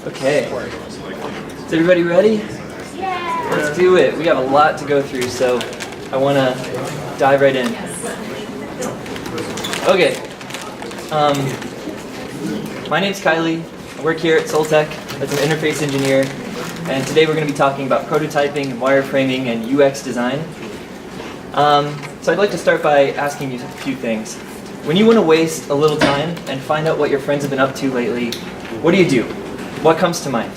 Okay. Is everybody ready? Yeah. Let's do it. We have a lot to go through, so I want to dive right in. Okay. My name's Kylie. I work here at SOLTECH as an interface engineer, and today we're going to be talking about prototyping and wireframing and UX design. So I'd like to start by asking you a few things. When you want to waste a little time and find out what your friends have been up to lately, what do? What comes to mind?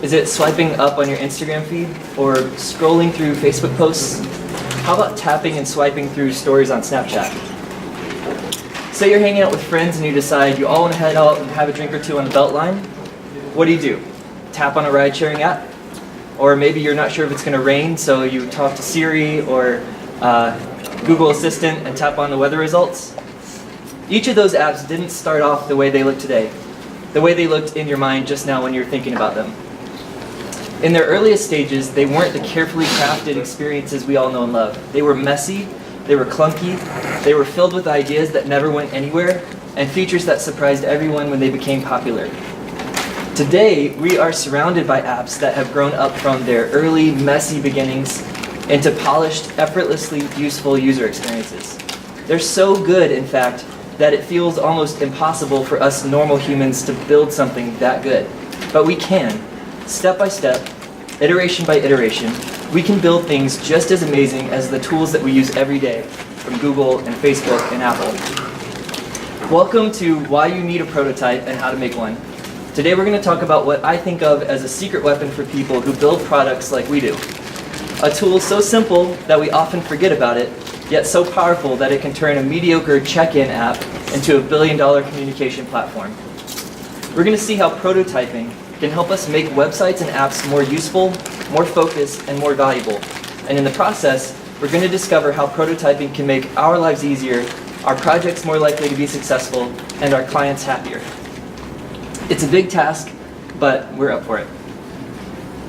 Is it swiping up on your Instagram feed or scrolling through Facebook posts? How about tapping and swiping through stories on Snapchat? Say you're hanging out with friends and you decide you all want to head out and have a drink or two on the Beltline. What do? Tap on a ride-sharing app? Or maybe you're not sure if it's going to rain, so you talk to Siri or Google Assistant and tap on the weather results? Each of those apps didn't start off the way they look today, the way they looked in your mind just now when you were thinking about them. In their earliest stages, they weren't the carefully crafted experiences we all know and love. They were messy, they were clunky, they were filled with ideas that never went anywhere, and features that surprised everyone when they became popular. Today, we are surrounded by apps that have grown up from their early, messy beginnings into polished, effortlessly useful user experiences. They're so good, in fact, that it feels almost impossible for us normal humans to build something that good. But we can. Step by step, iteration by iteration, we can build things just as amazing as the tools that we use every day from Google and Facebook and Apple. Welcome to Why You Need a Prototype and How to Make One. Today we're going to talk about what I think of as a secret weapon for people who build products like we do. A tool so simple that we often forget about it, yet so powerful that it can turn a mediocre check-in app into a billion-dollar communication platform. We're going to see how prototyping can help us make websites and apps more useful, more focused, and more valuable. And in the process, we're going to discover how prototyping can make our lives easier, our projects more likely to be successful, and our clients happier. It's a big task, but we're up for it.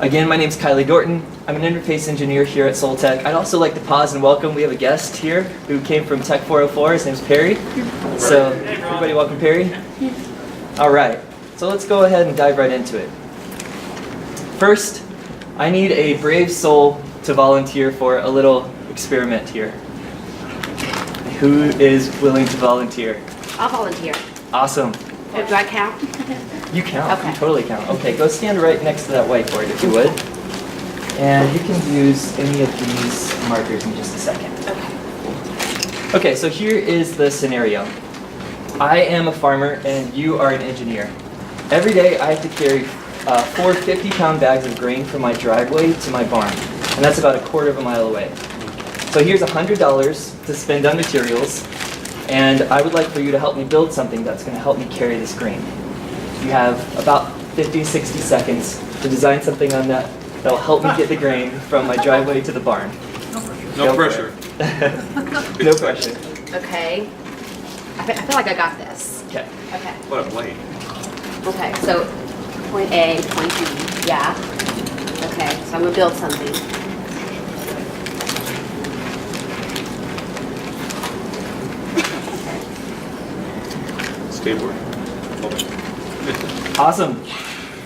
Again, my name's Kiley Dorton. I'm an interface engineer here at SOLTECH. I'd also like to pause and welcome, we have a guest here who came from Tech 404. His name's Perry. So everybody welcome Perry. All right, so let's go ahead and dive right into it. First, I need a brave soul to volunteer for a little experiment here. Who is willing to volunteer? I'll volunteer. Awesome. Do I count? You count. Okay. You totally count. Okay, go stand right next to that whiteboard if you would. And you can use any of these markers in just a second. Okay, so here is the scenario. I am a farmer and you are an engineer. Every day I have to carry 4 50-pound bags of grain from my driveway to my barn, and that's about a quarter of a mile away. So here's $100 to spend on materials, and I would like for you to help me build something that's going to help me carry this grain. You have about 50, 60 seconds to design something on that will help me get the grain from my driveway to the barn. No pressure. No pressure. Okay. I feel like I got this. Okay. Okay. What a blade. Okay, so point A, point B. Yeah. Okay, so I'm going to build something. Skateboard. Awesome.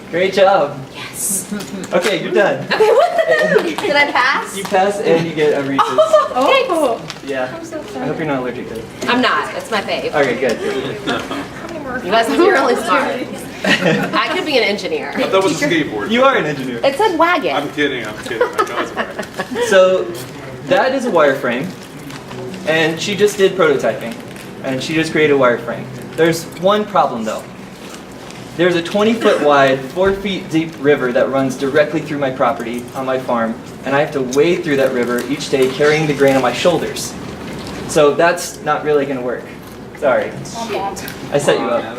Great job. Yes. Okay, you're done. Okay, woohoo! Did I pass? You pass and you get a Reese's. Oh, Yeah. I'm so I sorry. hope you're not allergic to it. I'm not. It's my fave. Okay, good. You guys are really smart. I could be an engineer. That was a skateboard. You are an engineer. It said wagon. I'm kidding. I know it's right. So that is a wireframe, and she just did prototyping, and she just created a wireframe. There's one problem though. There's a 20-foot wide, 4 feet deep river that runs directly through my property on my farm, and I have to wade through that river each day carrying the grain on my shoulders. So that's not really going to work. Sorry. I set you up.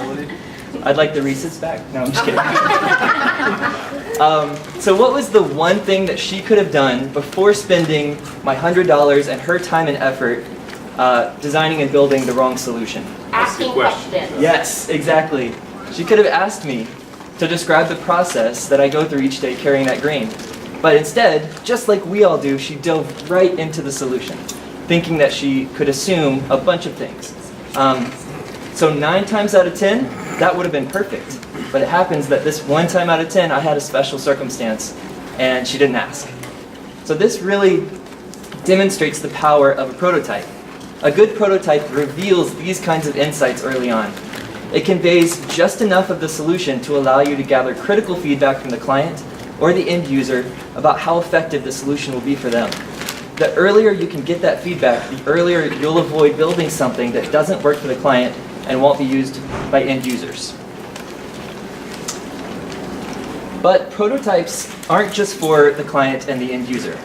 I'd like the Reese's back. No, I'm just kidding. So what was the one thing that she could have done before spending my $100 and her time and effort designing and building the wrong solution? Asking questions. Yes, exactly. She could have asked me to describe the process that I go through each day carrying that grain. But instead, just like we all do, she dove right into the solution, thinking that she could assume a bunch of things. So 9 times out of 10, that would have been perfect. But it happens that this one time out of 10, I had a special circumstance, and she didn't ask. So this really demonstrates the power of a prototype. A good prototype reveals these kinds of insights early on. It conveys just enough of the solution to allow you to gather critical feedback from the client or the end user about how effective the solution will be for them. The earlier you can get that feedback, the earlier you'll avoid building something that doesn't work for the client and won't be used by end users. But prototypes aren't just for the client and the end user.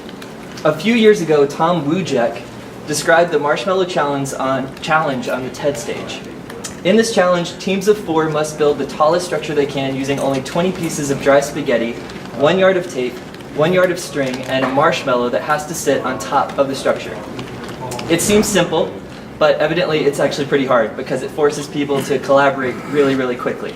A few years ago, Tom Wujek described the Marshmallow challenge on the TED stage. In this challenge, teams of 4 must build the tallest structure they can using only 20 pieces of dry spaghetti, 1 yard of tape, 1 yard of string, and a marshmallow that has to sit on top of the structure. It seems simple, but evidently it's actually pretty hard because it forces people to collaborate really, really quickly.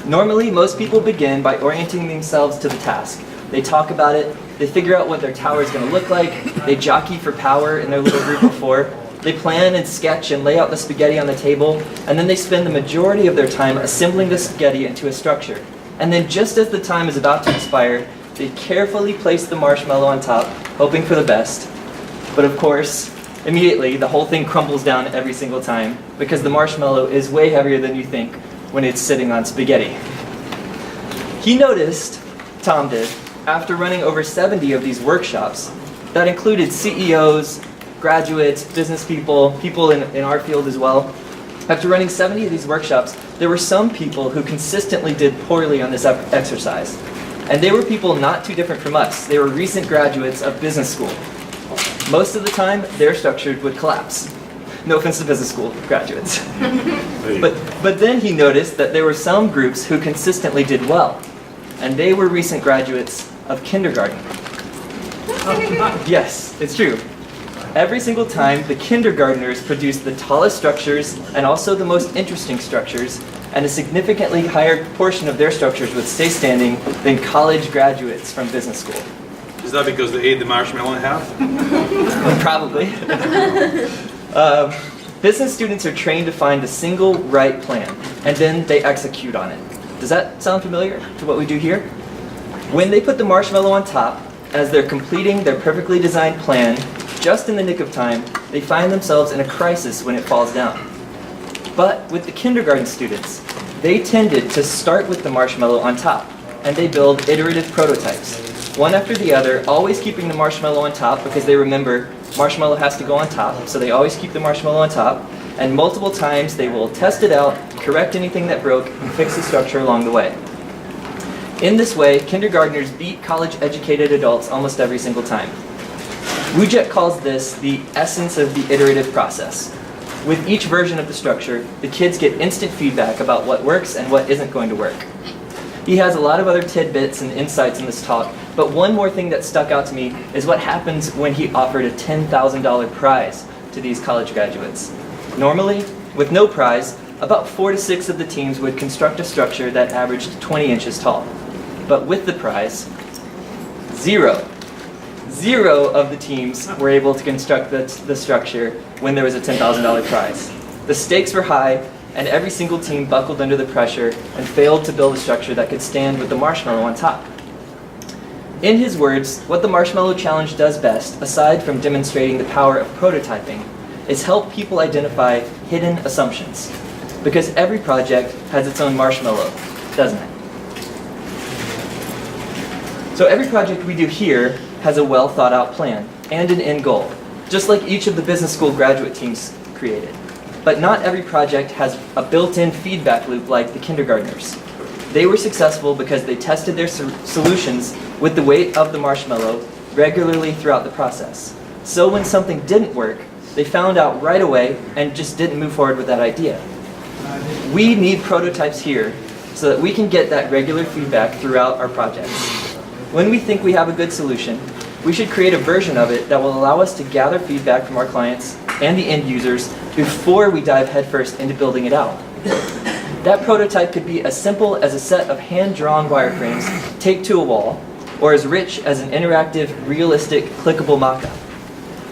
Normally, most people begin by orienting themselves to the task. They talk about it, they figure out what their tower is going to look like, they jockey for power in their little group of 4, they plan and sketch and lay out the spaghetti on the table, and then they spend the majority of their time assembling the spaghetti into a structure. And then just as the time is about to expire, they carefully place the marshmallow on top, hoping for the best. But of course, immediately the whole thing crumbles down every single time because the marshmallow is way heavier than you think when it's sitting on spaghetti. He noticed, Tom did, after running over 70 of these workshops that included CEOs, graduates, business people, people in our field as well. After running 70 of these workshops, there were some people who consistently did poorly on this exercise. And they were people not too different from us. They were recent graduates of business school. Most of the time, their structure would collapse. No offense to business school graduates. But then he noticed that there were some groups who consistently did well. And they were recent graduates of kindergarten. Yes, it's true. Every single time, the kindergartners produced the tallest structures and also the most interesting structures, and a significantly higher portion of their structures would stay standing than college graduates from business school. Is that because they ate the marshmallow in half? Probably. Business students are trained to find the single right plan, and then they execute on it. Does that sound familiar to what we do here? When they put the marshmallow on top, as they're completing their perfectly designed plan, just in the nick of time, they find themselves in a crisis when it falls down. But with the kindergarten students, they tended to start with the marshmallow on top, and they build iterative prototypes, one after the other, always keeping the marshmallow on top because they remember marshmallow has to go on top, so they always keep the marshmallow on top, and multiple times they will test it out, correct anything that broke, and fix the structure along the way. In this way, kindergartners beat college-educated adults almost every single time. Wujek calls this the essence of the iterative process. With each version of the structure, the kids get instant feedback about what works and what isn't going to work. He has a lot of other tidbits and insights in this talk, but one more thing that stuck out to me is what happens when he offered a $10,000 prize to these college graduates. Normally, with no prize, about 4 to 6 of the teams would construct a structure that averaged 20 inches tall. But with the prize, zero of the teams were able to construct the structure when there was a $10,000 prize. The stakes were high, and every single team buckled under the pressure and failed to build a structure that could stand with the marshmallow on top. In his words, what the Marshmallow Challenge does best, aside from demonstrating the power of prototyping, is help people identify hidden assumptions. Because every project has its own marshmallow, doesn't it? So every project we do here has a well thought out plan and an end goal, just like each of the business school graduate teams created. But not every project has a built-in feedback loop like the kindergartners. They were successful because they tested their solutions with the weight of the marshmallow regularly throughout the process. So when something didn't work, they found out right away and just didn't move forward with that idea. We need prototypes here so that we can get that regular feedback throughout our projects. When we think we have a good solution, we should create a version of it that will allow us to gather feedback from our clients and the end users before we dive headfirst into building it out. That prototype could be as simple as a set of hand-drawn wireframes taped to a wall, or as rich as an interactive, realistic, clickable mock-up.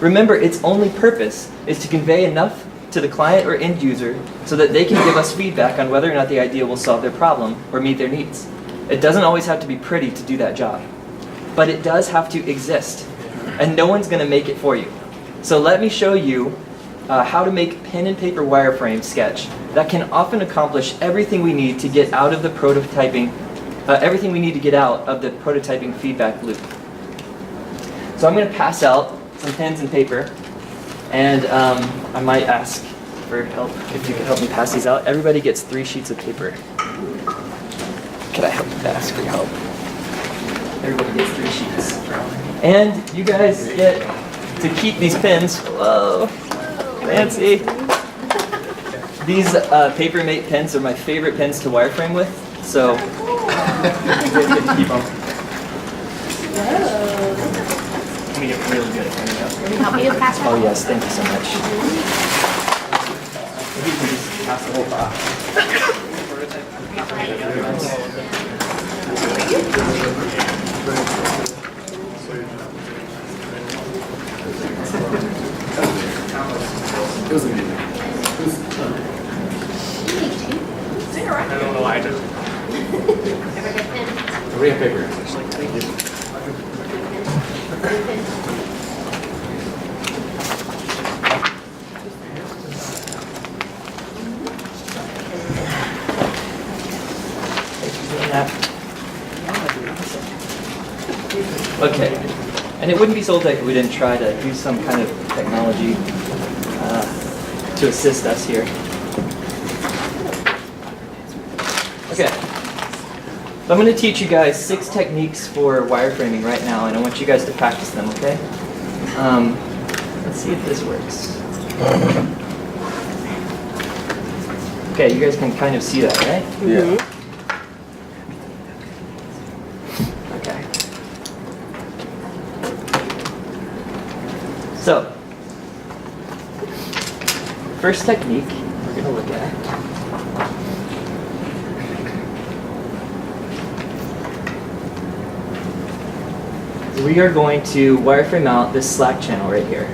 Remember, its only purpose is to convey enough to the client or end user so that they can give us feedback on whether or not the idea will solve their problem or meet their needs. It doesn't always have to be pretty to do that job, but it does have to exist, and no one's going to make it for you. So let me show you how to make pen and paper wireframe sketch that can often accomplish everything we need to get out of the prototyping, everything we need to get out of the prototyping feedback loop. So I'm going to pass out some pens and paper, and I might ask for help if you could help me pass these out. Everybody gets 3 sheets of paper. Could I ask for your help? Everybody gets 3 sheets. And you guys get to keep these pens. Whoa, fancy. These Papermate pens are my favorite pens to wireframe with, so you guys get to keep them. I'm gonna get really good at handing out. Can you help me to pass that? Oh yes, thank you so much. Maybe you can just pass the whole box. It was amazing. I don't know why I just. We have paper. Okay, and it wouldn't be SOLTECH if we didn't try to use some kind of technology to assist us here. Okay, so I'm going to teach you guys 6 techniques for wireframing right now, and I want you guys to practice them, okay? Let's see if this works. Okay, you guys can kind of see that, right? Yeah. Okay. So, first technique we're going to look at is we are going to wireframe out this Slack channel right here.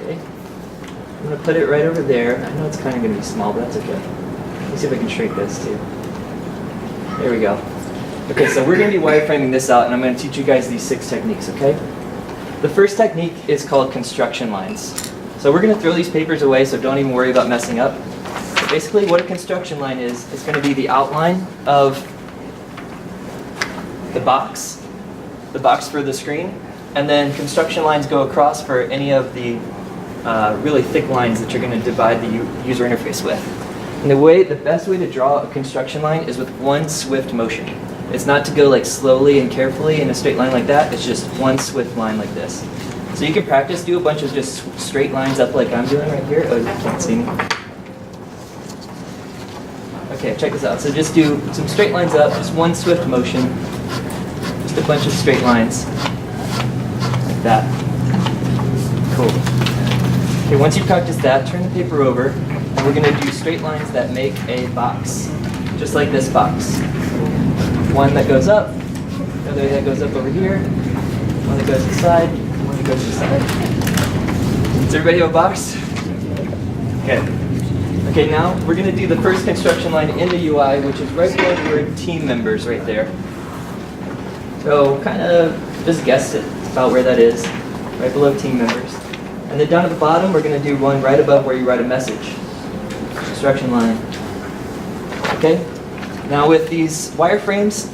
Okay. I'm going to put it right over there. I know it's kind of going to be small, but that's okay. Let me see if I can shrink this too. There we go. Okay, so we're going to be wireframing this out, and I'm going to teach you guys these 6 techniques, okay? The first technique is called construction lines. So we're going to throw these papers away, so don't even worry about messing up. But basically, what a construction line is going to be the outline of the box for the screen, and then construction lines go across for any of the really thick lines that you're going to divide the user interface with. And the best way to draw a construction line is with one swift motion. It's not to go like slowly and carefully in a straight line like that. It's just one swift line like this. So you can practice, do a bunch of just straight lines up like I'm doing right here. Oh, you can't see me. Okay, check this out. So just do some straight lines up, just one swift motion. Just a bunch of straight lines. Like that. Cool. Okay, once you practice that, turn the paper over, and we're going to do straight lines that make a box. Just like this box. One that goes up, another that goes up over here, one that goes inside, one that goes inside. Does everybody have a box? Okay. Okay, now we're going to do the first construction line in the UI, which is right below the word team members right there. So kind of just guess it about where that is, right below team members. And then down at the bottom, we're going to do one right above where you write a message. Construction line. Okay? Now with these wireframes,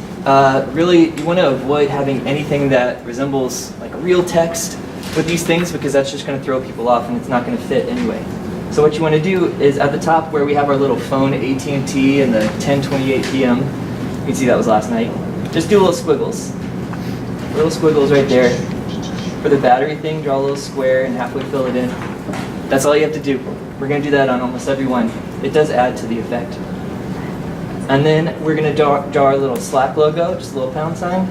really you want to avoid having anything that resembles like real text with these things, because that's just going to throw people off and it's not going to fit anyway. So what you want to do is at the top where we have our little phone AT&T and the 10:28 p.m. You can see that was last night. Just do little squiggles. Little squiggles right there. For the battery thing, draw a little square and halfway fill it in. That's all you have to do. We're going to do that on almost every one. It does add to the effect. And then we're going to draw our little Slack logo, just a little pound sign.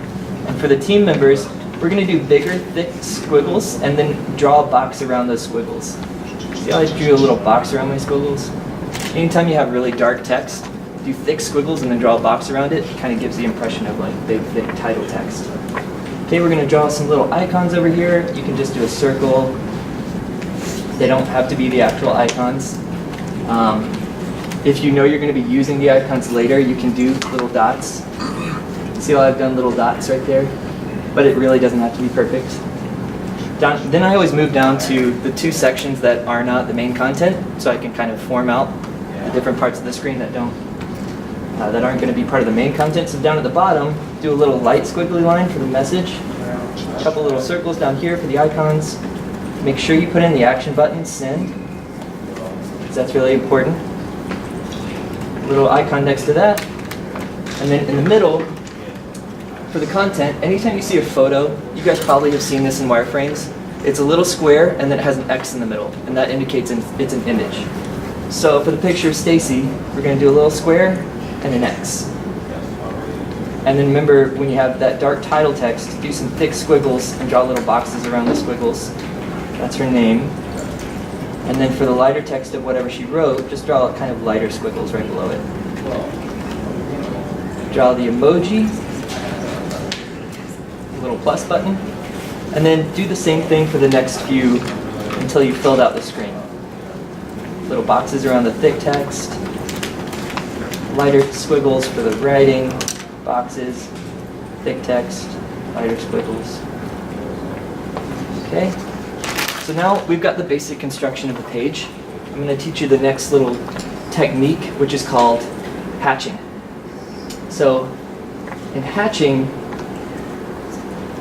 And for the team members, we're going to do bigger, thick squiggles and then draw a box around those squiggles. See how I drew a little box around my squiggles? Anytime you have really dark text, do thick squiggles and then draw a box around it. It kind of gives the impression of like big, thick title text. Okay, we're going to draw some little icons over here. You can just do a circle, They don't have to be the actual icons. If you know you're going to be using the icons later, you can do little dots. See how I've done little dots right there? But it really doesn't have to be perfect. Then I always move down to the two sections that are not the main content, so I can kind of form out the different parts of the screen that aren't going to be part of the main content. So down at the bottom, do a little light squiggly line for the message. A couple little circles down here for the icons. Make sure you put in the action button, send, because that's really important. A little icon next to that. And then in the middle, for the content, anytime you see a photo, you guys probably have seen this in wireframes, it's a little square and then it has an X in the middle, and that indicates it's an image. So for the picture of Stacy, we're going to do a little square and an X. And then remember, when you have that dark title text, do some thick squiggles and draw little boxes around the squiggles. That's her name. And then for the lighter text of whatever she wrote, just draw kind of lighter squiggles right below it. Draw the emoji, a little plus button, and then do the same thing for the next few until you filled out the screen. Little boxes around the thick text, lighter squiggles for the writing, boxes, thick text, lighter squiggles. Okay, so now we've got the basic construction of the page. I'm going to teach you the next little technique, which is called hatching. So in hatching,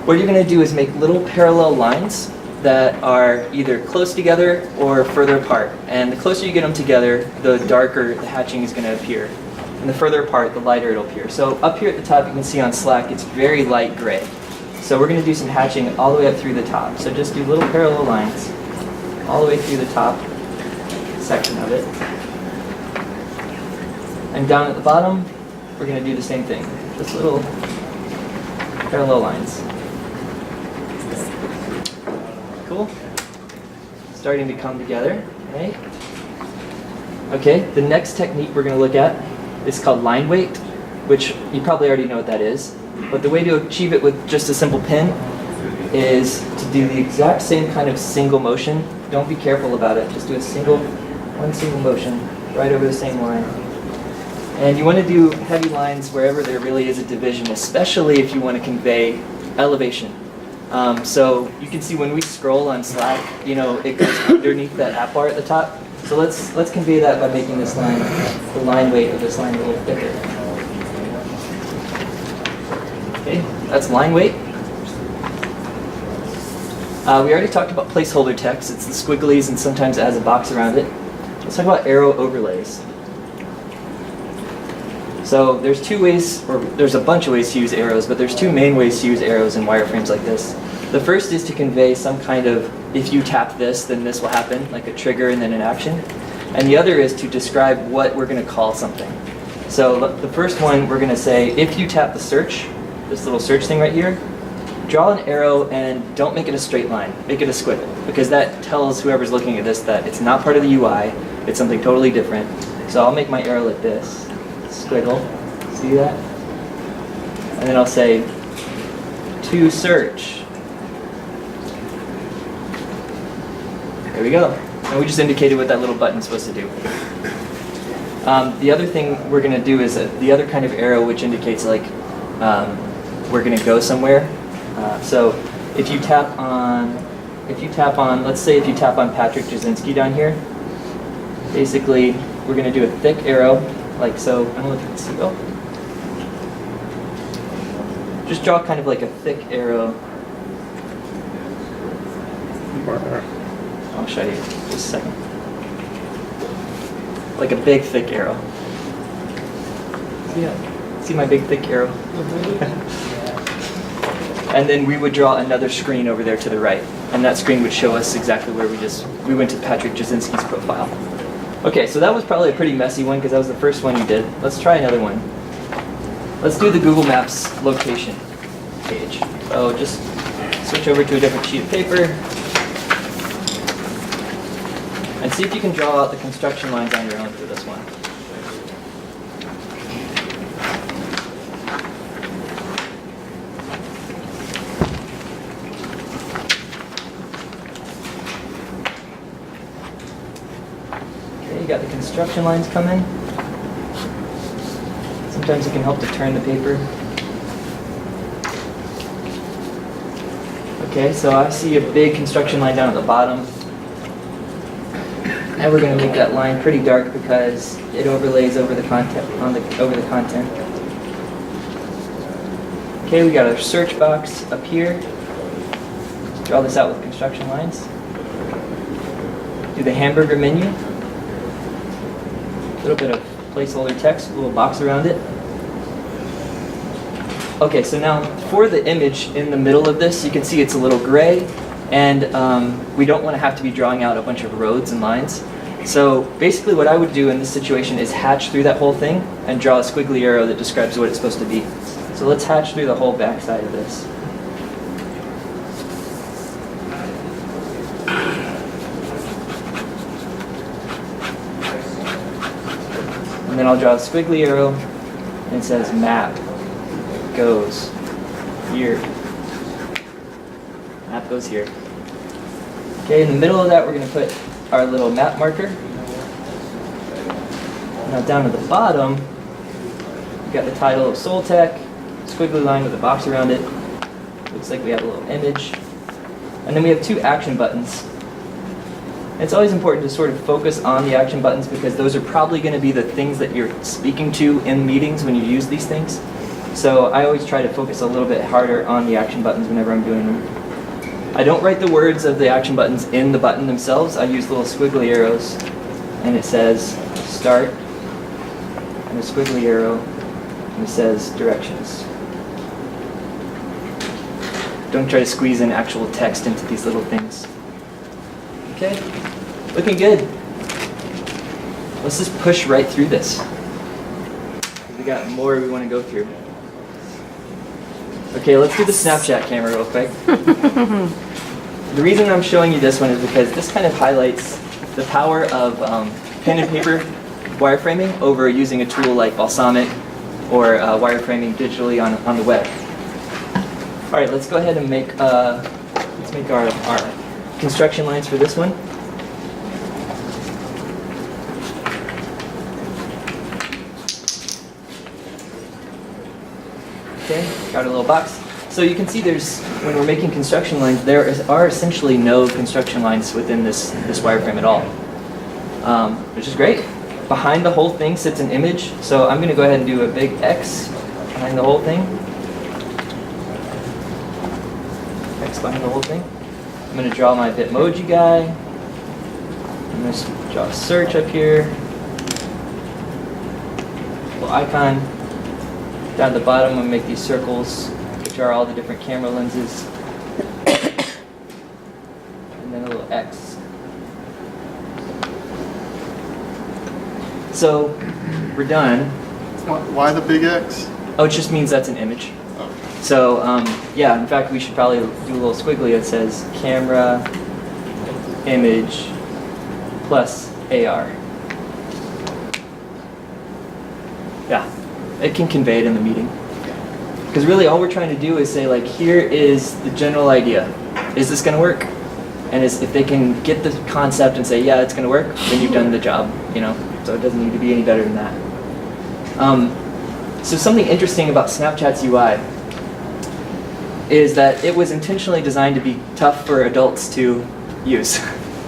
what you're going to do is make little parallel lines that are either close together or further apart. And the closer you get them together, the darker the hatching is going to appear. And the further apart, the lighter it'll appear. So up here at the top, you can see on Slack, it's very light gray. So we're going to do some hatching all the way up through the top. So just do little parallel lines all the way through the top section of it. And down at the bottom, we're going to do the same thing. Just little parallel lines. Cool? Starting to come together, right? Okay, the next technique we're going to look at is called line weight, which you probably already know what that is. But the way to achieve it with just a simple pen is to do the exact same kind of single motion. Don't be careful about it. Just do one single motion right over the same line. And you want to do heavy lines wherever there really is a division, especially if you want to convey elevation. So you can see when we scroll on Slack, it goes underneath that app bar at the top. So let's convey that by making this line, the line weight of this line a little thicker. Okay, that's line weight. We already talked about placeholder text. It's the squigglies and sometimes it has a box around it. Let's talk about arrow overlays. So there's two ways, or there's a bunch of ways to use arrows, but there's two main ways to use arrows in wireframes like this. The first is to convey some kind of, if you tap this, then this will happen, like a trigger and then an action. And the other is to describe what we're going to call something. So the first one, we're going to say, if you tap the search, this little search thing right here, draw an arrow and don't make it a straight line, make it a squiggle, because that tells whoever's looking at this that it's not part of the UI, it's something totally different. So I'll make my arrow like this. Squiggle, see that? And then I'll say, to search. There we go. And we just indicated what that little button's supposed to do. The other thing we're going to do is the other kind of arrow, which indicates like we're going to go somewhere. So if you tap on, let's say if you tap on Patrick Jasinski down here, basically we're going to do a thick arrow. Like so, I don't know if you can see. Oh. Just draw kind of like a thick arrow. I'll show you just a second. Like a big thick arrow. See my big thick arrow? And then we would draw another screen over there to the right. And that screen would show us exactly where we went to Patrick Jasinski's profile. Okay, so that was probably a pretty messy one because that was the first one you did. Let's try another one. Let's do the Google Maps location page. So just switch over to a different sheet of paper and see if you can draw out the construction lines on your own for this one. construction lines come in. Sometimes it can help to turn the paper. Okay, so I see a big construction line down at the bottom. And we're going to make that line pretty dark because it overlays over the content over the content. Okay, we got our search box up here. Draw this out with construction lines. Do the hamburger menu. A little bit of placeholder text, a little box around it. Okay, so now for the image in the middle of this, you can see it's a little gray, and we don't want to have to be drawing out a bunch of roads and lines. So basically what I would do in this situation is hatch through that whole thing and draw a squiggly arrow that describes what it's supposed to be. So let's hatch through the whole back side of this. And then I'll draw a squiggly arrow, and it says map goes here. Map goes here. Okay, in the middle of that we're going to put our little map marker. Now down at the bottom, we've got the title of SOLTECH, squiggly line with a box around it. Looks like we have a little image. And then we have two action buttons. It's always important to sort of focus on the action buttons because those are probably going to be the things that you're speaking to in meetings when you use these things. So I always try to focus a little bit harder on the action buttons whenever I'm doing them. I don't write the words of the action buttons in the button themselves. I use little squiggly arrows, and it says start, and a squiggly arrow, and it says directions. Don't try to squeeze in actual text into these little things. Okay, looking good. Let's just push right through this. We got more we want to go through. Okay, let's do the Snapchat camera real quick. The reason I'm showing you this one is because this kind of highlights the power of pen and paper wireframing over using a tool like Balsamiq or wireframing digitally on the web. All right, let's go ahead and make our construction lines for this one. Okay, got a little box. So you can see when we're making construction lines, there are essentially no construction lines within this wireframe at all, which is great. Behind the whole thing sits an image, so I'm going to go ahead and do a big X behind the whole thing. X behind the whole thing. I'm going to draw my Bitmoji guy. I'm going to draw a search up here. Little icon. Down at the bottom, I'm going to make these circles, which are all the different camera lenses. And then a little X. So, we're done. Why the big X? Oh, it just means that's an image. Oh. So, yeah, in fact, we should probably do a little squiggly that says camera, image, plus AR. Yeah, it can convey it in the meeting. Because really all we're trying to do is say, like, here is the general idea. Is this going to work? And if they can get the concept and say, yeah, it's going to work, then you've done the job, you know? So it doesn't need to be any better than that. So something interesting about Snapchat's UI is that it was intentionally designed to be tough for adults to use.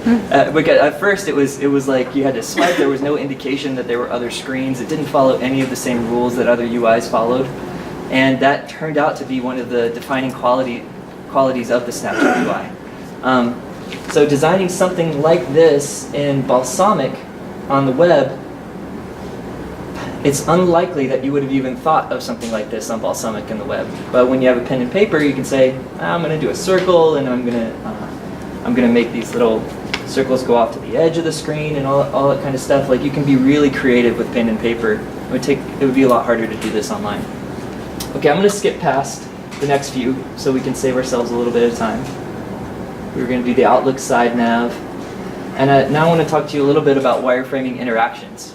Because at first it was like you had to swipe, there was no indication that there were other screens, it didn't follow any of the same rules that other UIs followed, and that turned out to be one of the defining qualities of the Snapchat UI. So designing something like this in Balsamiq on the web, it's unlikely that you would have even thought of something like this on Balsamiq in the web. But when you have a pen and paper, you can say, I'm going to do a circle, and I'm going to make these little circles go off to the edge of the screen, and all that kind of stuff. Like, you can be really creative with pen and paper. It would be a lot harder to do this online. Okay, I'm going to skip past the next few so we can save ourselves a little bit of time. We're going to do the Outlook side nav. And now I want to talk to you a little bit about wireframing interactions.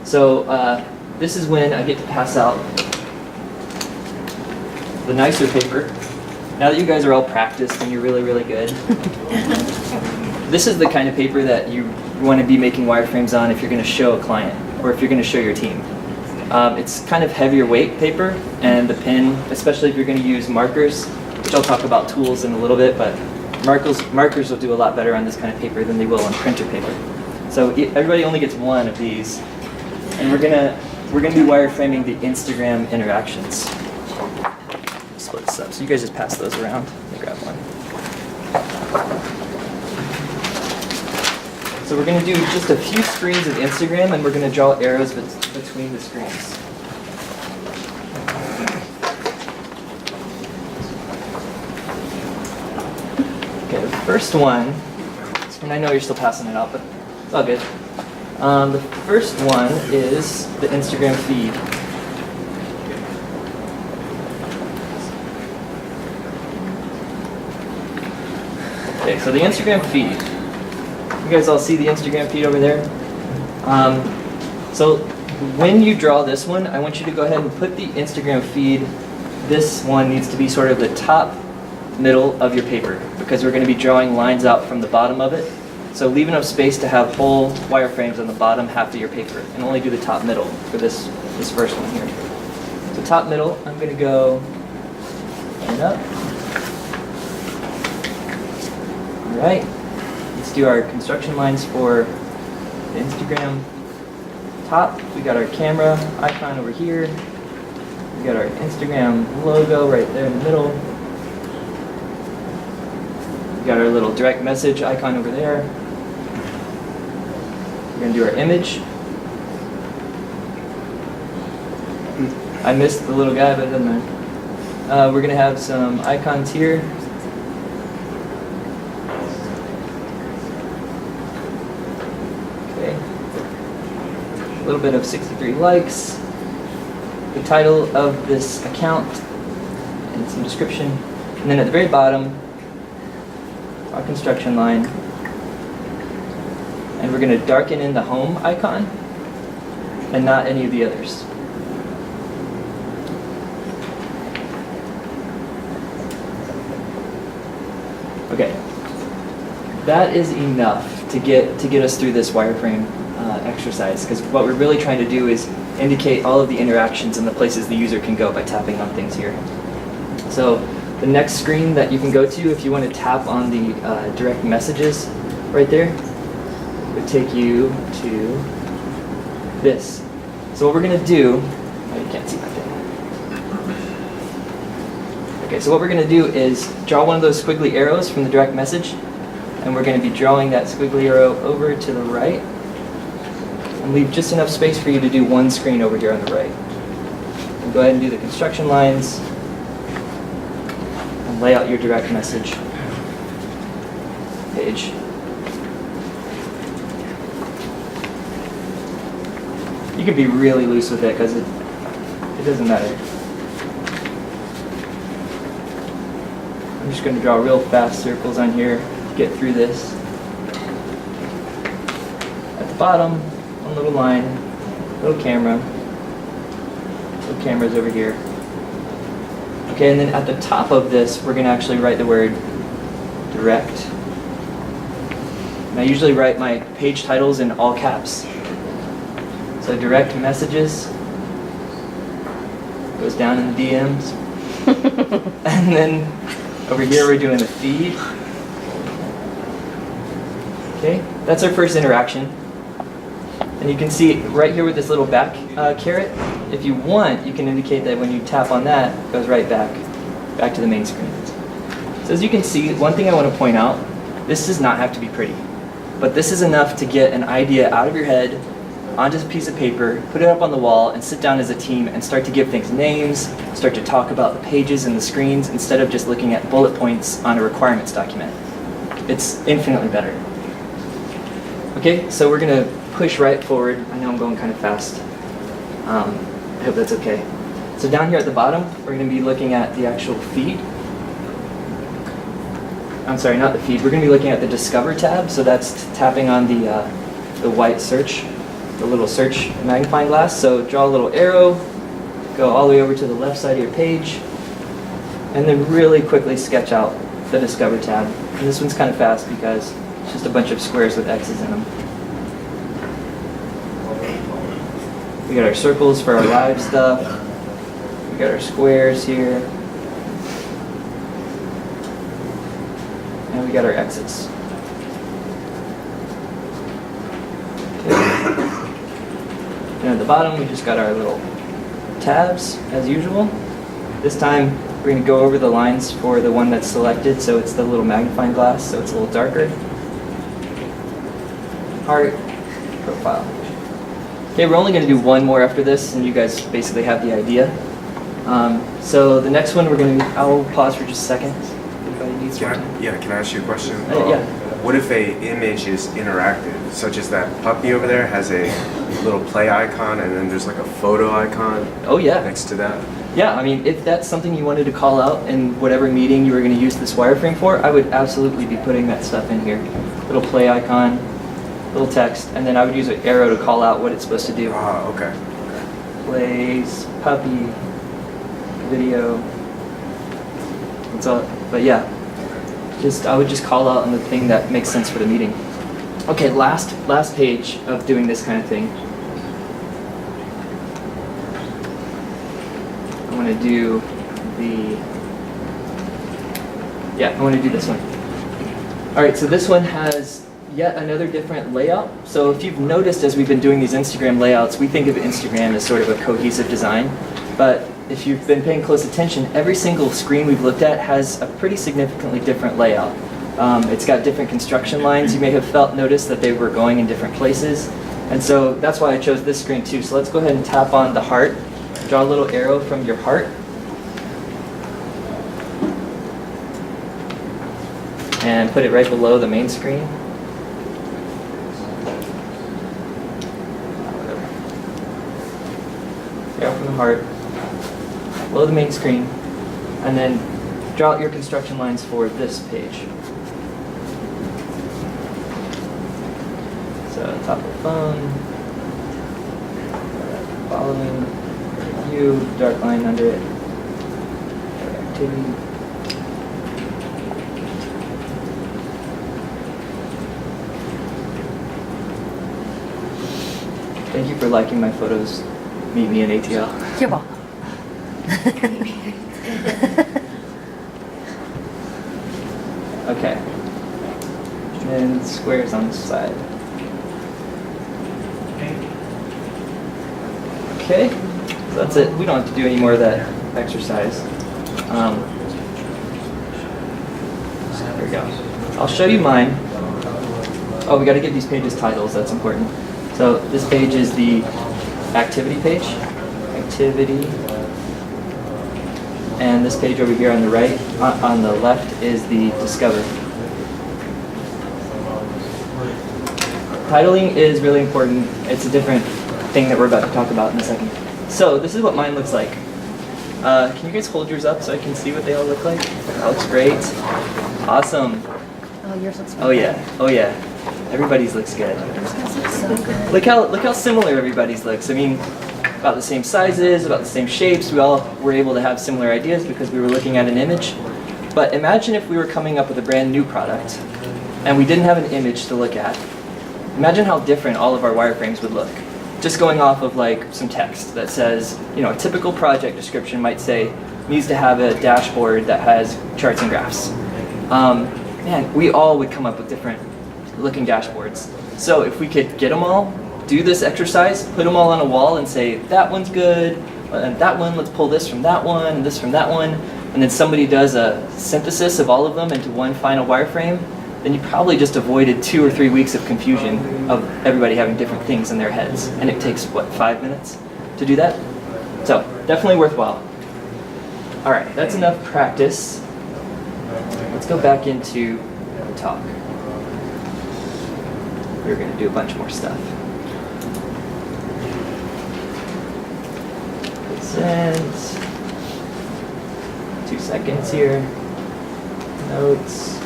So this is when I get to pass out the nicer paper. Now that you guys are all practiced and you're really, really good, this is the kind of paper that you you want to be making wireframes on if you're going to show a client or if you're going to show your team. It's kind of heavier weight paper, and the pen, especially if you're going to use markers, which I'll talk about tools in a little bit, but markers will do a lot better on this kind of paper than they will on printer paper. So everybody only gets one of these, and we're gonna be wireframing the Instagram interactions. Split this up. So you guys just pass those around. Let me grab one. So we're going to do just a few screens of Instagram, and we're going to draw arrows between the screens. Okay, the first one, and I know you're still passing it out, but it's all good. The first one is the Instagram feed. Okay, so the Instagram feed. You guys all see the Instagram feed over there? So when you draw this one, I want you to go ahead and put the Instagram feed. This one needs to be sort of the top middle of your paper because we're going to be drawing lines out from the bottom of it. So leave enough space to have whole wireframes on the bottom half of your paper, and only do the top middle for this first one here. So top middle, I'm going to go and up. All right. Let's do our construction lines for the Instagram top. We got our camera icon over here. We got our Instagram logo right there in the middle. We got our little direct message icon over there. We're going to do our image. I missed the little guy, but it doesn't matter. We're going to have some icons here. Okay. A little bit of 63 likes. The title of this account and some description. And then at the very bottom, our construction line. And we're going to darken in the home icon and not any of the others. Okay, that is enough to get us through this wireframe exercise, because what we're really trying to do is indicate all of the interactions and the places the user can go by tapping on things here. So the next screen that you can go to, if you want to tap on the direct messages right there, would take you to this. So what we're going to do, oh, you can't see my thing. Okay, so what we're going to do is draw one of those squiggly arrows from the direct message, and we're going to be drawing that squiggly arrow over to the right, and leave just enough space for you to do one screen over here on the right. And go ahead and do the construction lines, and lay out your direct message page. You can be really loose with it because it doesn't matter. I'm just going to draw real fast circles on here, get through this. At the bottom, one little line, little camera. Little camera's over here. Okay, and then at the top of this, we're going to actually write the word direct. And I usually write my page titles in all caps. So direct messages goes down in the DMs. And then over here we're doing the feed. Okay, that's our first interaction. And you can see right here with this little back caret, if you want, you can indicate that when you tap on that, it goes right back to the main screen. So as you can see, one thing I want to point out, this does not have to be pretty, but this is enough to get an idea out of your head onto a piece of paper, put it up on the wall, and sit down as a team and start to give things names, start to talk about the pages and the screens instead of just looking at bullet points on a requirements document. It's infinitely better. Okay, so we're going to push right forward. I know I'm going kind of fast. I hope that's okay. So down here at the bottom, we're going to be looking at the actual feed. I'm sorry, not the feed. We're going to be looking at the Discover tab. So that's tapping on the white search, the little search magnifying glass. So draw a little arrow, go all the way over to the left side of your page, and then really quickly sketch out the Discover tab. And this one's kind of fast because it's just a bunch of squares with X's in them. We got our circles for our live stuff. We got our squares here. And we got our X's. Okay. And at the bottom, we just got our little tabs, as usual. This time, we're going to go over the lines for the one that's selected, so it's the little magnifying glass, so it's a little darker. Heart, profile. Okay, we're only going to do one more after this, and you guys basically have the idea. So the next one, I'll pause for just a second. If anybody needs more time. Can I ask you a question? Yeah. What if a image is interactive, such as that puppy over there has a little play icon, and then there's like a photo icon Oh yeah. next to that? Yeah, I mean, if that's something you wanted to call out in whatever meeting you were going to use this wireframe for, I would absolutely be putting that stuff in here. Little play icon, little text, and then I would use an arrow to call out what it's supposed to do. Ah, okay. Plays, puppy, video. That's all. But yeah, I would just call out on the thing that makes sense for the meeting. Okay, last page of doing this kind of thing. I want to do this one. All right, so this one has yet another different layout. So if you've noticed as we've been doing these Instagram layouts, we think of Instagram as sort of a cohesive design. But if you've been paying close attention, every single screen we've looked at has a pretty significantly different layout. It's got different construction lines. You may have noticed that they were going in different places. And so that's why I chose this screen too. So let's go ahead and tap on the heart. Draw a little arrow from your heart. And put it right below the main screen. Arrow from the heart, below the main screen, and then draw out your construction lines for this page. So top of the phone, following, view, dark line under it, activity. Thank you for liking my photos. Meet me in ATL. You're welcome. Okay. And then squares on this side. Okay, so that's it. We don't have to do any more of that exercise. There we go. I'll show you mine. Oh, we got to give these pages titles. That's important. So this page is the activity page. Activity. And this page over here on the right, on the left, is the discover. Titling is really important. It's a different thing that we're about to talk about in a second. So this is what mine looks like. Can you guys hold yours up so I can see what they all look like? That looks great. Awesome. Oh, yours looks good. Oh yeah. Oh yeah. Everybody's looks good. Yours looks so good. Look how similar everybody's looks. I mean, about the same sizes, about the same shapes. We all were able to have similar ideas because we were looking at an image. But imagine if we were coming up with a brand new product and we didn't have an image to look at. Imagine how different all of our wireframes would look. Just going off of like some text that says, you know, a typical project description might say, needs to have a dashboard that has charts and graphs. Man, we all would come up with different looking dashboards. So if we could get them all, do this exercise, put them all on a wall and say, that one's good, and that one, let's pull this from that one, and this from that one, and then somebody does a synthesis of all of them into one final wireframe, then you probably just avoided 2 or 3 weeks of confusion of everybody having different things in their heads. And it takes, what, 5 minutes to do that? So, definitely worthwhile. All right, that's enough practice. Let's go back into the talk. We're going to do a bunch more stuff. Present. 2 seconds here. Notes.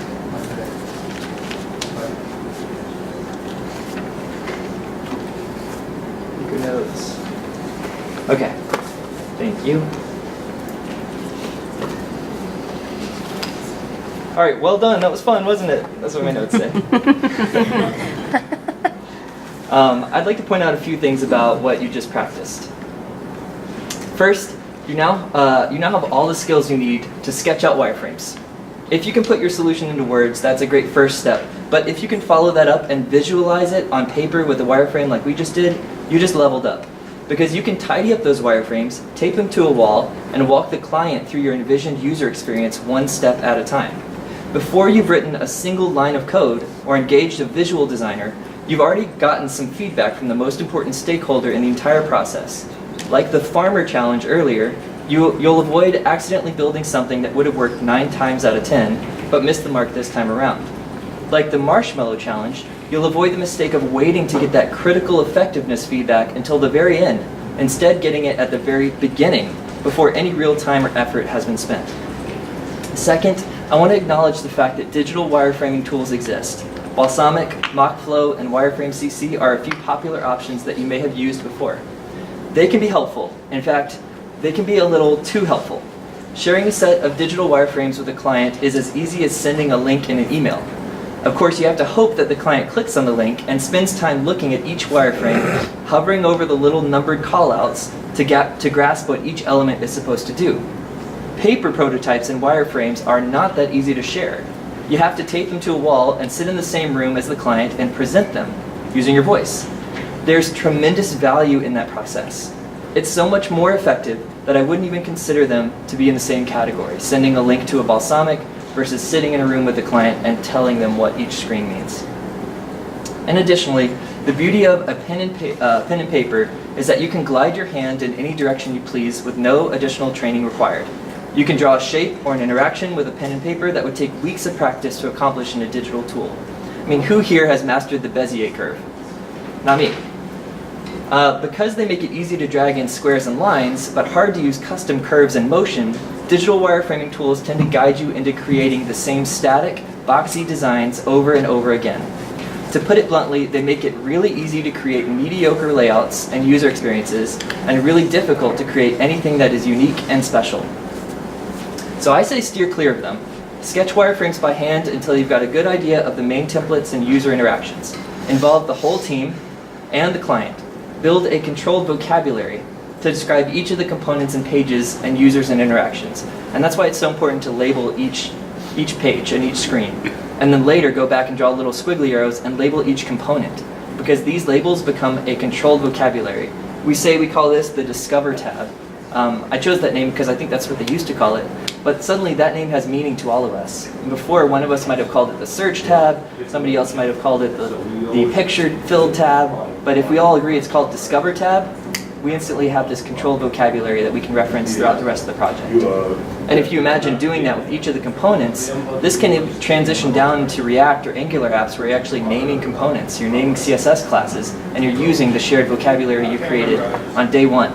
Notes. Okay, thank you. All right, well done. That was fun, wasn't it? That's what my notes say. I'd like to point out a few things about what you just practiced. First, you now have all the skills you need to sketch out wireframes. If you can put your solution into words, that's a great first step. But if you can follow that up and visualize it on paper with a wireframe like we just did, you just leveled up. Because you can tidy up those wireframes, tape them to a wall, and walk the client through your envisioned user experience one step at a time. Before you've written a single line of code or engaged a visual designer, you've already gotten some feedback from the most important stakeholder in the entire process. Like the farmer challenge earlier, you'll avoid accidentally building something that would have worked 9 times out of 10, but missed the mark this time around. Like the Marshmallow challenge, you'll avoid the mistake of waiting to get that critical effectiveness feedback until the very end, instead getting it at the very beginning, before any real time or effort has been spent. Second, I want to acknowledge the fact that digital wireframing tools exist. Balsamiq, MockFlow, and Wireframe CC are a few popular options that you may have used before. They can be helpful. In fact, they can be a little too helpful. Sharing a set of digital wireframes with a client is as easy as sending a link in an email. Of course, you have to hope that the client clicks on the link and spends time looking at each wireframe, hovering over the little numbered callouts to grasp what each element is supposed to do. Paper prototypes and wireframes are not that easy to share. You have to tape them to a wall and sit in the same room as the client and present them using your voice. There's tremendous value in that process. It's so much more effective that I wouldn't even consider them to be in the same category, sending a link to a Balsamiq versus sitting in a room with the client and telling them what each screen means. And additionally, the beauty of a pen and paper is that you can glide your hand in any direction you please with no additional training required. You can draw a shape or an interaction with a pen and paper that would take weeks of practice to accomplish in a digital tool. I mean, who here has mastered the Bezier curve? Not me. Because they make it easy to drag in squares and lines, but hard to use custom curves and motion, digital wireframing tools tend to guide you into creating the same static, boxy designs over and over again. To put it bluntly, they make it really easy to create mediocre layouts and user experiences, and really difficult to create anything that is unique and special. So I say steer clear of them. Sketch wireframes by hand until you've got a good idea of the main templates and user interactions. Involve the whole team and the client. Build a controlled vocabulary to describe each of the components and pages and users and interactions. And that's why it's so important to label each page and each screen. And then later go back and draw little squiggly arrows and label each component, because these labels become a controlled vocabulary. We call this the Discover tab. I chose that name because I think that's what they used to call it, but suddenly that name has meaning to all of us. And before, one of us might have called it the Search tab, somebody else might have called it the Picture Filled tab, but if we all agree it's called Discover tab, we instantly have this controlled vocabulary that we can reference throughout the rest of the project. And if you imagine doing that with each of the components, this can transition down into React or Angular apps where you're actually naming components, you're naming CSS classes, and you're using the shared vocabulary you created on day one.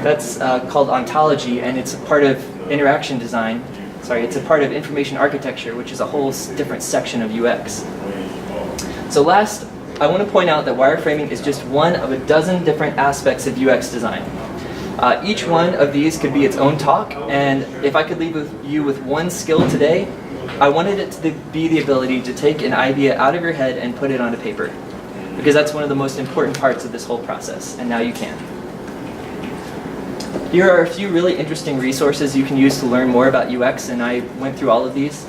That's called ontology, and it's a part of interaction design. It's a part of information architecture, which is a whole different section of UX. So last, I want to point out that wireframing is just one of a dozen different aspects of UX design. Each one of these could be its own talk, and if I could leave you with one skill today, I wanted it to be the ability to take an idea out of your head and put it onto paper, because that's one of the most important parts of this whole process, and now you can. Here are a few really interesting resources you can use to learn more about UX, and I went through all of these.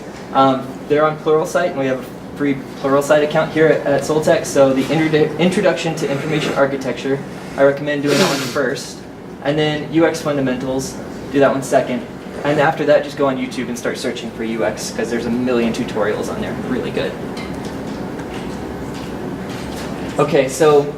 They're on Pluralsight, and we have a free Pluralsight account here at SOLTECH, so the Introduction to Information Architecture, I recommend doing that one first, and then UX Fundamentals, do that one second, and after that just go on YouTube and start searching for UX, because there's a million tutorials on there, really good. Okay, so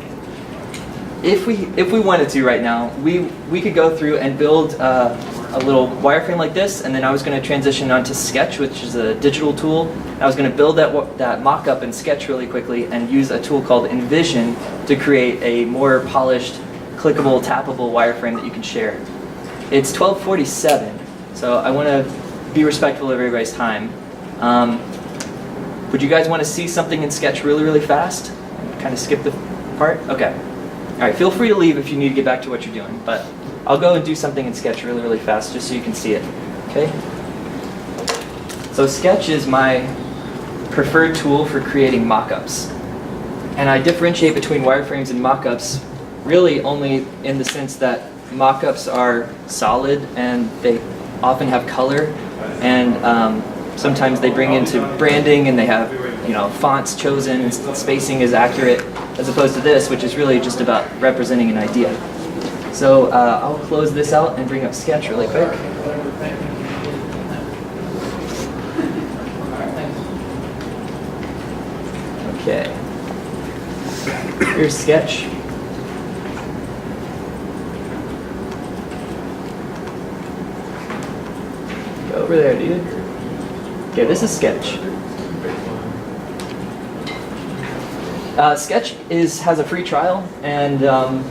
if we wanted to right now, we could go through and build a little wireframe like this, and then I was going to transition onto Sketch, which is a digital tool. I was going to build that mock-up in Sketch really quickly and use a tool called Envision to create a more polished, clickable, tappable wireframe that you can share. It's 12:47, so I want to be respectful of everybody's time. Would you guys want to see something in Sketch really, really fast? Kind of skip the part? Okay. All right, feel free to leave if you need to get back to what you're doing, but I'll go and do something in Sketch really, really fast just so you can see it, okay? So Sketch is my preferred tool for creating mock-ups. And I differentiate between wireframes and mock-ups really only in the sense that mock-ups are solid and they often have color, and sometimes they bring into branding and they have, you know, fonts chosen and spacing is accurate, as opposed to this, which is really just about representing an idea. So I'll close this out and bring up Sketch really quick. Okay. Here's Sketch. Go over there, dude. Okay, this is Sketch. Sketch has a free trial, and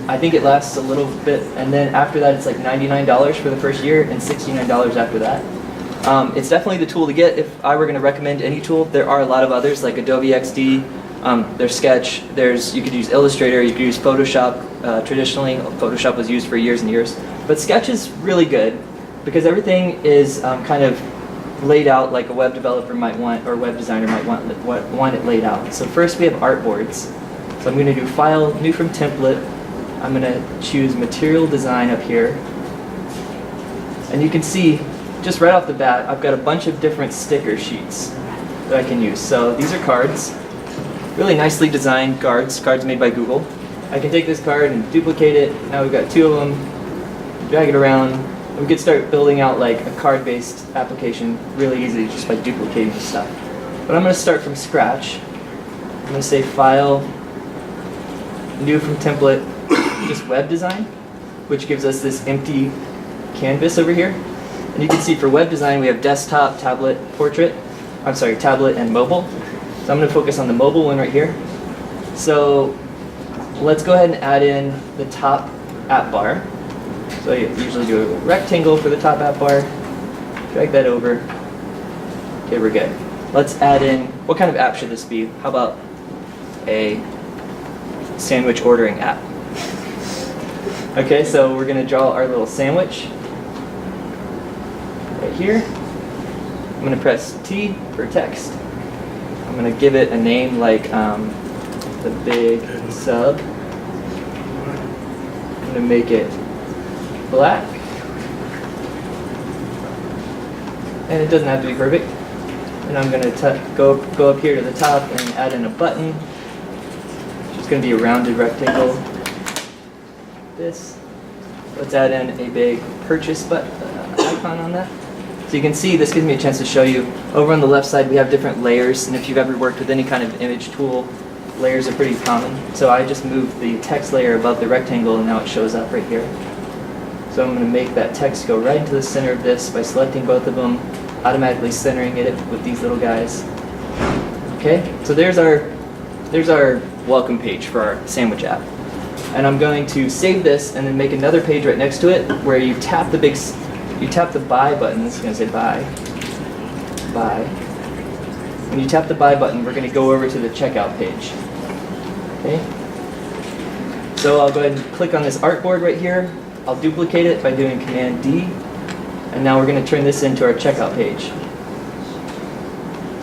I think it lasts a little bit, and then after that it's like $99 for the first year and $69 after that. It's definitely the tool to get if I were going to recommend any tool. There are a lot of others like Adobe XD, there's Sketch, you could use Illustrator, you could use Photoshop. Traditionally, Photoshop was used for years and years. But Sketch is really good because everything is kind of laid out like a web developer might want, or web designer might want it laid out. So first we have artboards. So I'm going to do File, New from Template. I'm going to choose Material Design up here. And you can see, just right off the bat, I've got a bunch of different sticker sheets that I can use. So these are cards, really nicely designed cards made by Google. I can take this card and duplicate it. Now we've got 2 of them, drag it around. We could start building out like a card-based application really easily just by duplicating stuff. But I'm going to start from scratch. I'm going to say File, New from Template, just Web Design, which gives us this empty canvas over here. And you can see for web design we have desktop, tablet, tablet and mobile. So I'm going to focus on the mobile one right here. So let's go ahead and add in the top app bar. So you usually do a rectangle for the top app bar, drag that over. Okay, we're good. Let's add in, what kind of app should this be? How about a sandwich ordering app? Okay, so we're going to draw our little sandwich right here. I'm going to press T for text. I'm going to give it a name like the big sub. I'm going to make it black. And it doesn't have to be perfect. And I'm going to go up here to the top and add in a button. It's going to be a rounded rectangle. This. Let's add in a big purchase icon on that. So you can see this gives me a chance to show you. Over on the left side we have different layers, and if you've ever worked with any kind of image tool, layers are pretty common. So I just moved the text layer above the rectangle and now it shows up right here. So I'm going to make that text go right into the center of this by selecting both of them, automatically centering it with these little guys. Okay, so there's our welcome page for our sandwich app. And I'm going to save this and then make another page right next to it where you tap the buy button. It's going to say buy. When you tap the buy button, we're going to go over to the checkout page. Okay. So I'll go ahead and click on this artboard right here. I'll duplicate it by doing Command D. And now we're going to turn this into our checkout page.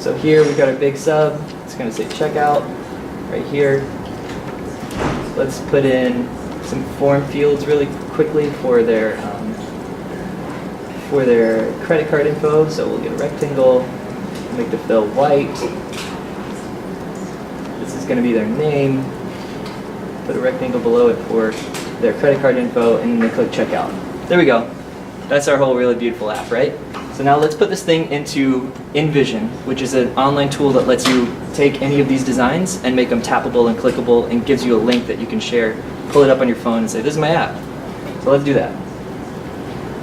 So here we've got our big sub. It's going to say checkout right here. Let's put in some form fields really quickly for their credit card info. So we'll get a rectangle, make the fill white. This is going to be their name. Put a rectangle below it for their credit card info, and then they click checkout. There we go. That's our whole really beautiful app, right? So now let's put this thing into Envision, which is an online tool that lets you take any of these designs and make them tappable and clickable and gives you a link that you can share, pull it up on your phone and say, this is my app. So let's do that.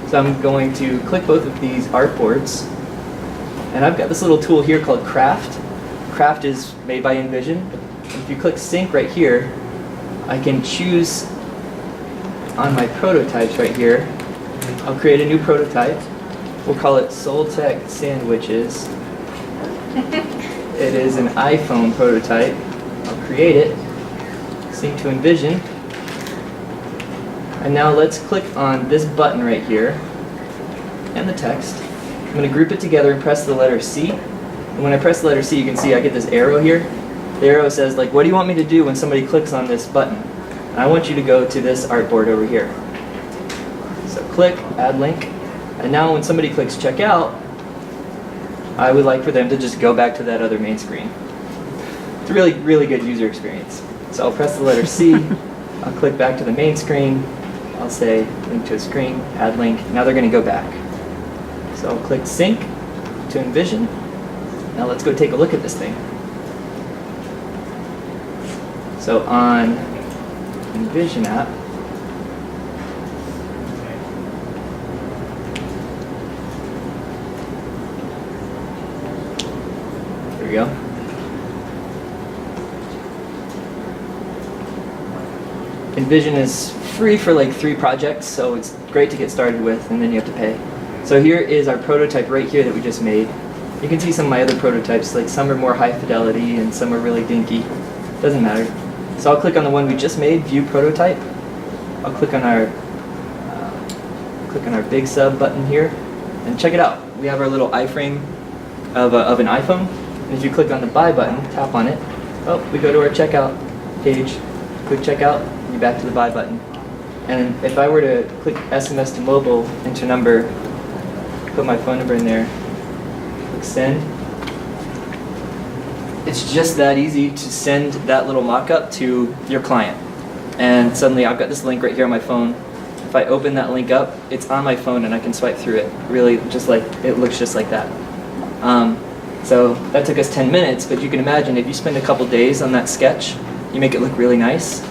So I'm going to click both of these artboards, and I've got this little tool here called Craft. Craft is made by Envision. If you click sync right here, I can choose on my prototypes right here. I'll create a new prototype. We'll call it SOLTECH Sandwiches. It is an iPhone prototype. I'll create it, sync to Envision. And now let's click on this button right here and the text. I'm going to group it together and press the letter C. And when I press the letter C, you can see I get this arrow here. the arrow says like, what do you want me to do when somebody clicks on this button? And I want you to go to this artboard over here. So click, add link, and now when somebody clicks checkout, I would like for them to just go back to that other main screen. It's a really, really good user experience. So I'll press the letter C, I'll click back to the main screen, I'll say link to a screen, add link, now they're going to go back. So I'll click sync to Envision. Now let's go take a look at this thing. So on Envision app, there we go. Envision is free for like 3 projects, so it's great to get started with, and then you have to pay. So here is our prototype right here that we just made. You can see some of my other prototypes, like some are more high fidelity and some are really dinky. Doesn't matter. So I'll click on the one we just made, View Prototype. I'll click on our Big Sub button here, and check it out. We have our little iframe of an iPhone, and if you click on the Buy button, tap on it, oh, we go to our checkout page. Click checkout, and you're back to the Buy button. And if I were to click SMS to mobile, enter number, put my phone number in there, click send. It's just that easy to send that little mock-up to your client. And suddenly I've got this link right here on my phone. If I open that link up, it's on my phone and I can swipe through it. Really, just like, it looks just like that. So that took us 10 minutes, but you can imagine if you spend a couple days on that sketch, you make it look really nice,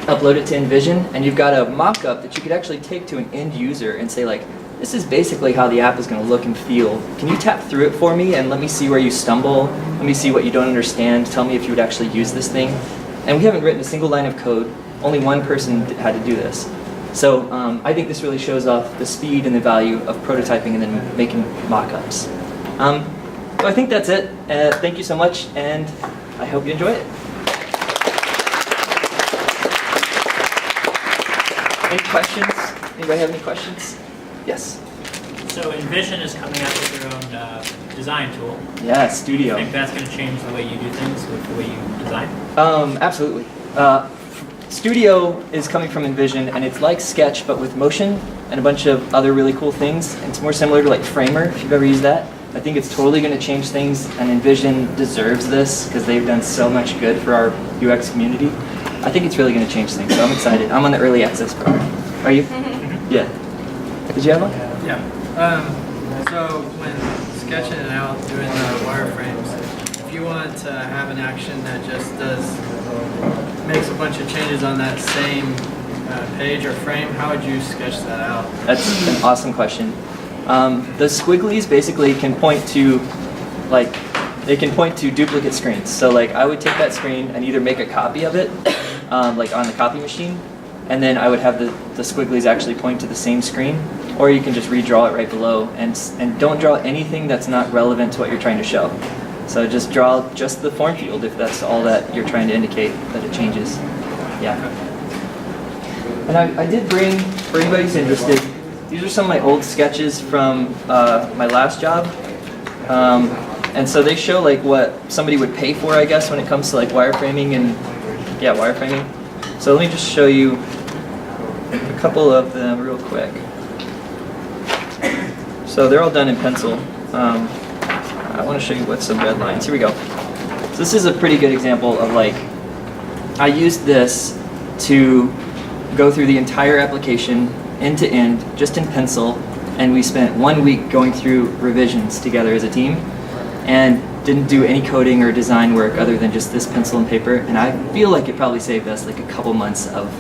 upload it to Envision, and you've got a mock-up that you could actually take to an end user and say like, this is basically how the app is going to look and feel. Can you tap through it for me and let me see where you stumble? Let me see what you don't understand. Tell me if you would actually use this thing. And we haven't written a single line of code. Only one person had to do this. So I think this really shows off the speed and the value of prototyping and then making mock-ups. So I think that's it. Thank you so much, and I hope you enjoy it. Any questions? Anybody have any questions? Yes. So Envision is coming out with their own design tool. Yeah, Do Studio. you think that's going to change the way you do things with the way you design? Absolutely. Studio is coming from Envision, and it's like Sketch, but with motion and a bunch of other really cool things. It's more similar to like Framer, if you've ever used that. I think it's totally going to change things, and Envision deserves this because they've done so much good for our UX community. I think it's really going to change things, so I'm excited. I'm on the early access program. Are you? Yeah. Did you have one? Yeah. So when sketching it out, doing the wireframes, if you want to have an action that just makes a bunch of changes on that same page or frame, how would you sketch that out? That's an awesome question. The squigglies basically can point to, like, they can point to duplicate screens. So like I would take that screen and either make a copy of it, like on the copy machine, and then I would have the squigglies actually point to the same screen, or you can just redraw it right below, and don't draw anything that's not relevant to what you're trying to show. So just draw just the form field if that's all that you're trying to indicate that it changes. Yeah. And I did bring, for anybody who's interested, these are some of my old sketches from my last job. And so they show like what somebody would pay for, I guess, when it comes to like wireframing and, yeah, wireframing. So let me just show you a couple of them real quick. So they're all done in pencil. I want to show you what's some red lines. Here we go. So this is a pretty good example of like, I used this to go through the entire application end to end, just in pencil, and we spent 1 week going through revisions together as a team, and didn't do any coding or design work other than just this pencil and paper, and I feel like it probably saved us like a couple months of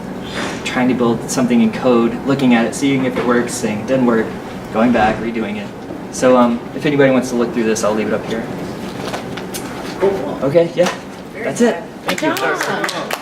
trying to build something in code, looking at it, seeing if it works, saying it didn't work, going back, redoing it. So if anybody wants to look through this, I'll leave it up here. Okay, yeah, that's it. Thank you. Awesome.